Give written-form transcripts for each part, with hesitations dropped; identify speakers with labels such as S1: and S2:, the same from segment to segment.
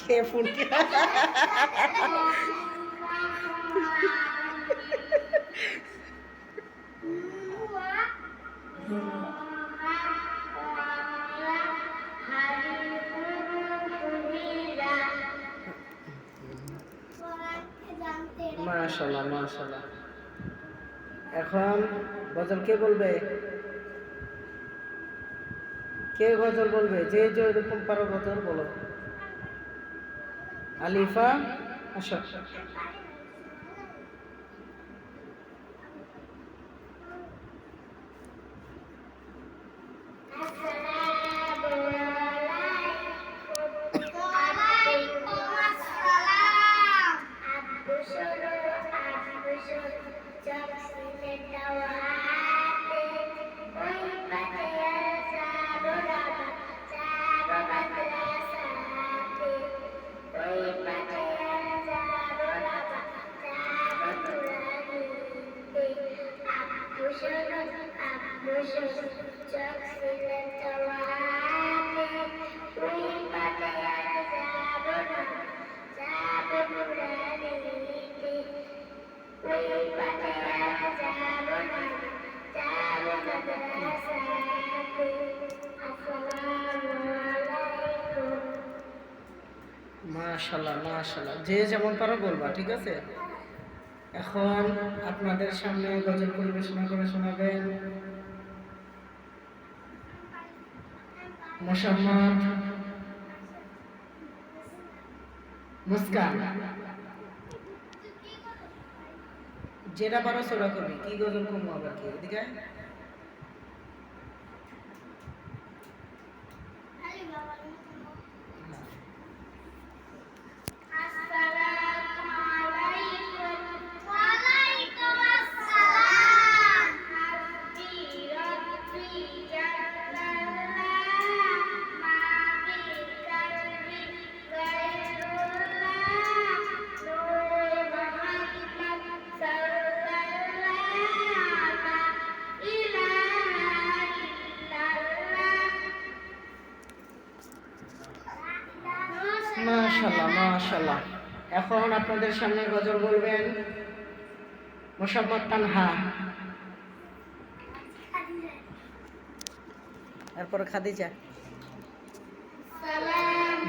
S1: কে phone মাশাআল্লাহ মাশাআল্লাহ। এখন গজল কে বলবে? কে গজল বলবে? যে যে এরকম পারো গজল বলো। আলিফা আসো। মাশাআল্লাহ মাশাআল্লাহ। যে যেমন পারো বলবা, ঠিক আছে? এখন আপনাদের সামনে গজল পরিবেশনা করে শোনাবেন মোসাম্মদ মুস্কান। যেটা পারো সেটা করবি। কি গজল করবো আবার? কি এদিকে মাশাআল্লাহ মাশাআল্লাহ। এখন আপনাদের সামনে গজল বলবেন মোসাম্মদ তানহা, এরপর খাদিজা।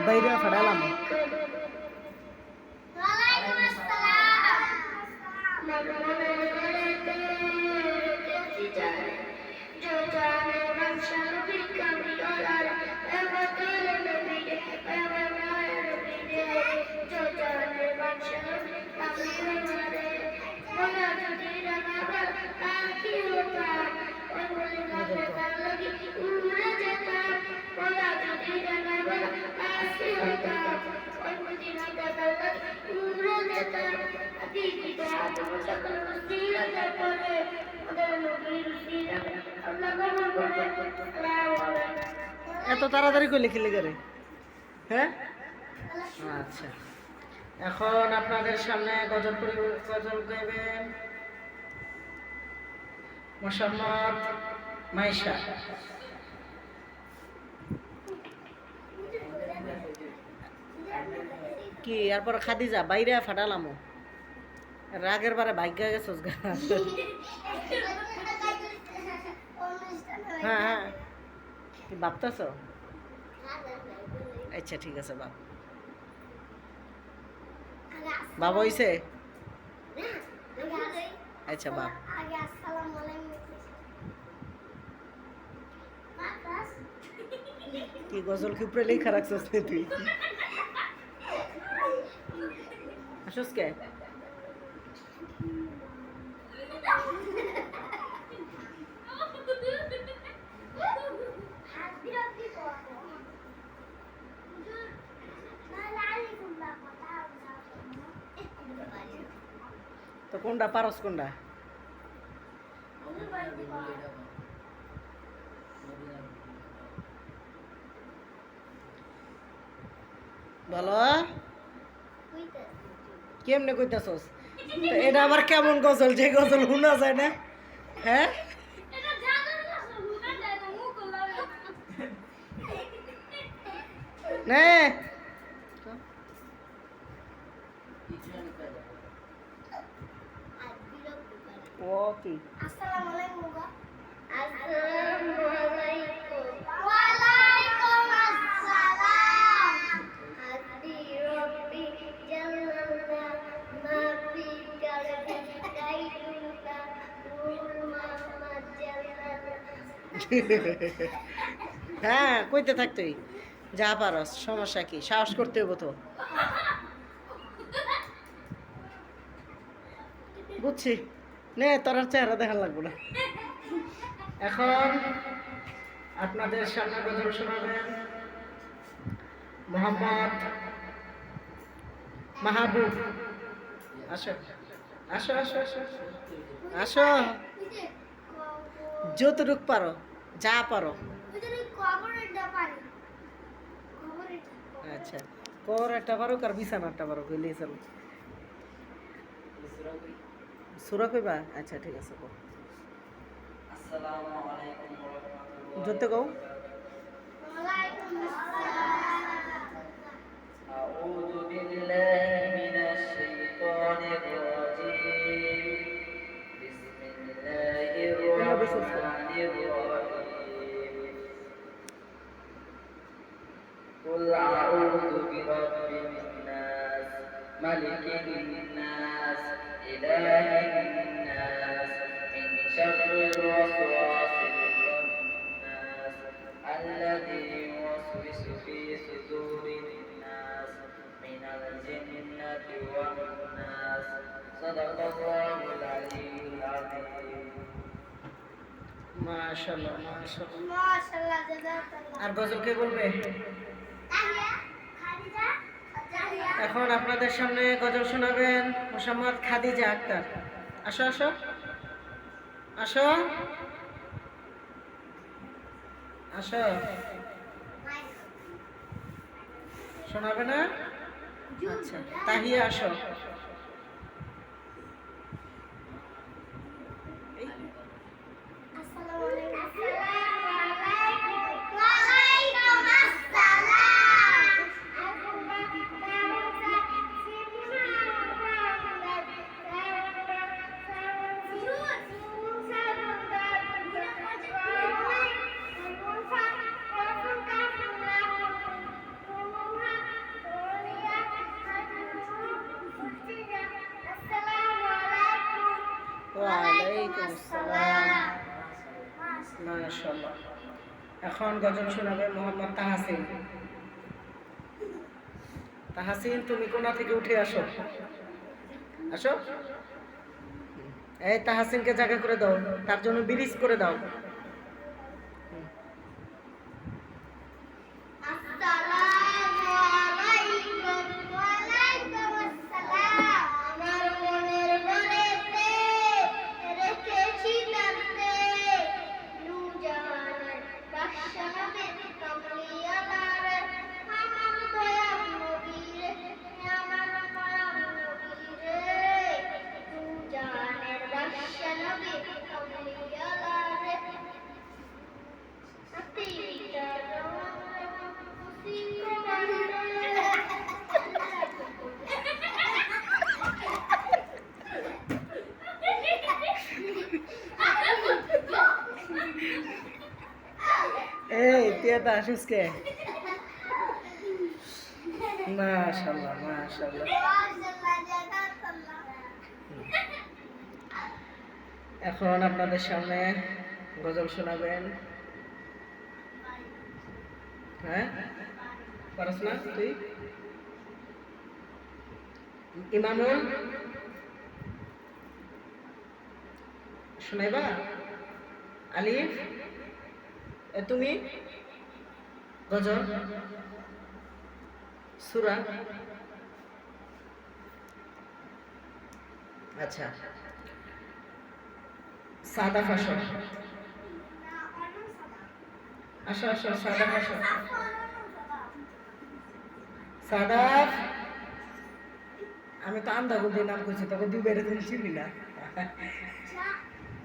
S1: বাইরে ফাড়ালাম। এত তাড়াতাড়ি করে লিখে লিখে রে? হ্যাঁ আচ্ছা। এখন আপনাদের সামনে গজল গাইবেন মোসাম্মদ মাইশা। কি এরপর খাদিজা। বাইরে ফাটালাম। রাগের বারে ভাগ্য গেছস গা। হ্যাঁ হ্যাঁ, কি ভাবতেছ? আচ্ছা ঠিক আছে বাপ। বাবা হইছে? আচ্ছা বাপ। কি গজল কি উপরে লেখা রাখছস তুই? আসস কে? তো কোনটা পারস কোনটা? বলো কেমনে কইতাছস? এটা আবার কেমন গজল যে গজল শোনা যায় না? হ্যাঁ নে ও কি
S2: আসসালামু আলাইকুম আসসালামু আলাইকুম ওয়া আলাইকুম আসসালাম আদি রব্বি জাল্লাল্লাহ মা ফি কালবি কাইদুল্লাহ নূর মুহাম্মদ জাল্লাল্লাহ।
S1: হ্যাঁ কইতে থাকতই যা পারস, সমস্যা কি, সাহস করতে হইব তো। বুঝছি, নে তোর আর চেহারা দেখার লাগবো না। এখন আপনাদের সামনে গজল শোনাবেন মোহাম্মদ মাহবুব। আসো আসো আসো আসো আসো, যতটুক পারো, যা পারো। আচ্ছা, কর একটা পারো আর বিছানাটা পারো, কইলেই চলো। সুরা কইবা? আচ্ছা ঠিক আছে, কও।
S3: আসসালামু আলাইকুম ওয়া রাহমাতুল্লাহি
S1: যত কও।
S2: ওয়ালাইকুম আসসালাম
S3: আউযু বিল্লাহি মিনাশ শাইতানির রাজীম বিসমিল্লাহির রাহমানির রাহিম কুল আউযু বিরাব্বিন নাস মালিকিন নাস ইলাহিন নাস মিন শাররিল ওয়াসওয়াসিল খান্নাস الذي يوسوس في صدور الناس من الجنة والناس صدق الله العلي العظيم
S1: মাশাআল্লাহ মাশাআল্লাহ।
S2: মাশাআল্লাহ জাযাকাল্লাহ।
S1: আর গজল কে বলবে?
S2: তাহিয়া খাদিজা তাহিয়া
S1: এখন আপনাদের সামনে গজল শোনাবেন মোহাম্মদ খাদিজা আক্তার। আসো আসো আসো আসো, শোনাবে না? আচ্ছা, তাহিয়া আসো।
S2: আসসালামু আলাইকুম ওয়া আলাইকুম আসসালাম
S1: ওয়ালাইকুম আসসালাম। মাশাআল্লাহ। এখন গজল শোনাবে মোহাম্মদ তাহাসিন। তাহাসিন, তুমি কোনা থেকে উঠে আসো, আসো। এই তাহাসিনকে জায়গা করে দাও, তার জন্য ব্রিজ করে দাও।
S2: আসসালামু আলাইকুম ওয়া আলাইকুম আসসালাম আমার মনের ঘরেতে রেখেছি নাতে নূরজাহানের বাদশা নবী কামলিয়ালার আমার দয়াল নবী রে আমার দয়াল নবী রে নূরজাহানের বাদশা নবী কামলিয়ালার
S1: এই তিয়াটা আসিস কে? মাশাআল্লাহ মাশাআল্লাহ। এখন আপনাদের সামনে গজল শোনাবেন, হ্যাঁ পারস না তুই? ইমামুল শোনাইবা? আলিফ তুমি গজল সূরা। আচ্ছা, সাদা ফাঁসো, আসো আসো, সাদা ফাঁসো, সাদা। আমি তো আন্দা গুলতে নাম করছি, তোকে দুই তুমি চিনবি না।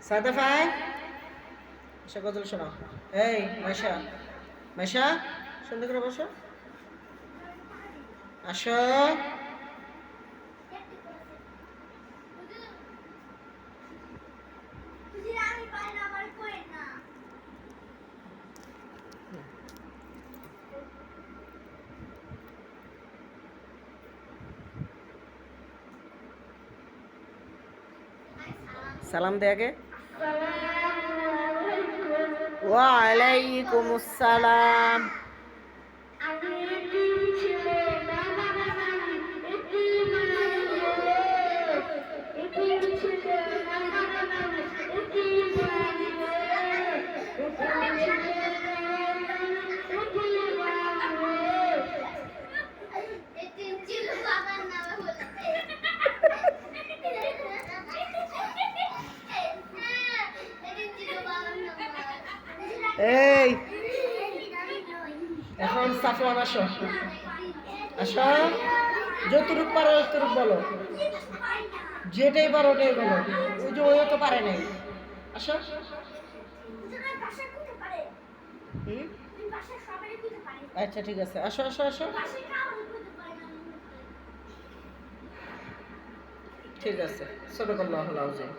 S1: সাদা ফাই এসে গজল শোনাও। এই মাইশা, মাইশা সুন্দর করে বসো, আসো। সালাম দে আগে।
S2: আসসালামু আলাইকুম।
S1: ওয়ালাইকুম আসসালাম।
S2: আমি এতিম ছেলে, নানা নানি এতিম আনবে। এতিম ছেলে, নানা নানি এতিম আনবে। এতিম ছেলে, নানা নানি এতিম আনবে। এতিম ছিল বাবার নামে বলে। এতিম ছিল বাবার নামে।
S1: এই এখন সাফওয়ান আসো, আসো। যতটুক পারো ততটুক বলো, যেটাই পারো ওটাই বলো। ওই যে ওই তো পারে নাই। আসো। হুম? আচ্ছা ঠিক আছে, আসো আসো আসো। ঠিক আছে, সদকাল্লাহুল আযীম।